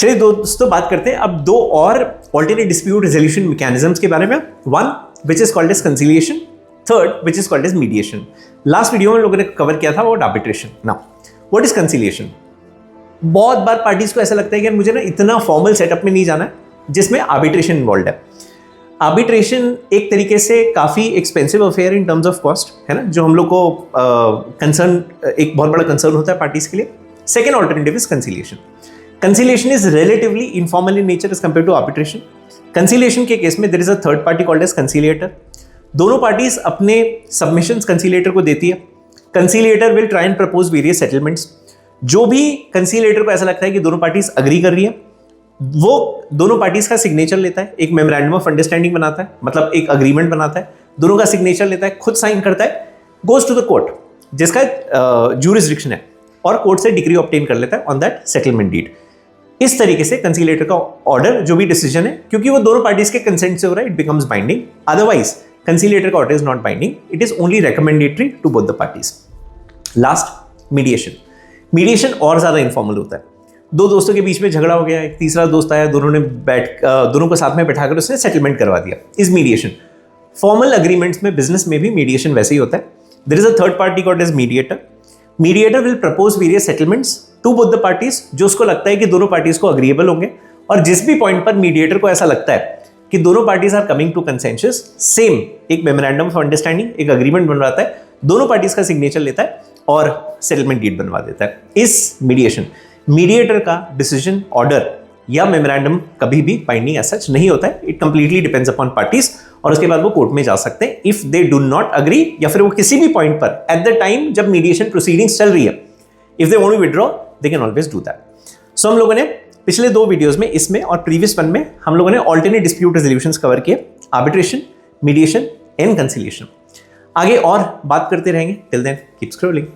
चलिए दोस्तों बात करते हैं अब दो और ऑल्टरनेट डिस्प्यूट रेजोल्यूशन मैकेनिज्म्स के बारे में। One which is called as conciliation, third which is called as mediation. Last video में लोगों ने कवर किया था वो arbitration. Now what is conciliation? बहुत बार पार्टीज को ऐसा लगता है कि मुझे ना इतना फॉर्मल सेटअप में नहीं जाना है जिसमें आर्बिट्रेशन इन्वॉल्व है। आर्बिट्रेशन एक तरीके से काफ़ी expensive affair in terms of cost है ना, जो हम लोग को कंसर्न एक बहुत बड़ा कंसर्न होता है पार्टीज के लिए। Second alternative is conciliation. Conciliation is relatively informal in nature as compare to arbitration. Conciliation के केस में there is a third party called as conciliator. दोनों पार्टीज अपने सबमिशंस कंसिलिएटर को देती है। Conciliator will try and propose various settlements. जो भी कंसिलिएटर को ऐसा लगता है कि दोनों पार्टीज अग्री कर रही है, वो दोनों पार्टीज का सिग्नेचर लेता है, एक मेमोरेंडम ऑफ अंडरस्टैंडिंग बनाता है, मतलब एक अग्रीमेंट बनाता है, दोनों का सिग्नेचर लेता है, खुद साइन करता है, गोज टू द कोर्ट जिसका ज्यूरिसडिक्शन है, और कोर्ट से डिग्री ऑब्टेन कर लेता है ऑन दैट सेटलमेंट डीड। इस तरीके से कंसिलिएटर का ऑर्डर जो भी डिसीजन है, क्योंकि वो दोनों पार्टीज के कंसेंट से हो रहा है, it becomes binding. Otherwise conciliator का order is not binding, it is only recommendatory to both the parties. Last mediation. Mediation और ज्यादा इनफॉर्मल होता है। दो दोस्तों के बीच में झगड़ा हो गया, एक तीसरा दोस्त आया, दोनों को साथ में बैठाकर उसने सेटलमेंट करवा दिया, इज मीडिएशन। फॉर्मल अग्रीमेंट्स में, बिजनेस में भी मीडिएशन वैसे ही होता है। There is a third party called as mediator. Mediator will propose various settlements to both the parties, जो उसको लगता है कि दोनों पार्टीज को अग्रीएबल होंगे, और जिस भी पॉइंट पर मीडिएटर को ऐसा लगता है कि दोनों parties are coming to consensus, same एक मेमोरेंडम ऑफ अंडरस्टैंडिंग, एक अग्रीमेंट बनवाता है, दोनों पार्टीज का सिग्नेचर लेता है और सेटलमेंट डीड बनवा देता है, इस मीडिएशन। मीडिएटर का डिसीजन, ऑर्डर या मेमोरेंडम कभी भी बाइंडिंग एज सच नहीं होता है। It completely depends upon parties, और उसके बाद वो कोर्ट में जा सकते हैं if they do not agree, या फिर वो किसी भी पॉइंट पर एट द टाइम जब मीडिएशन प्रोसीडिंग्स चल रही है, if they want to withdraw they can always do that. So हम लोगों ने पिछले दो वीडियोस में, इसमें और प्रीवियस वन में, हम लोगों ने ऑल्टरनेट डिस्प्यूट रेजोल्यूशंस कवर किए, आर्बिट्रेशन, मीडिएशन एंड कंसिलिएशन। आगे और बात करते रहेंगे। Till then keep scrolling.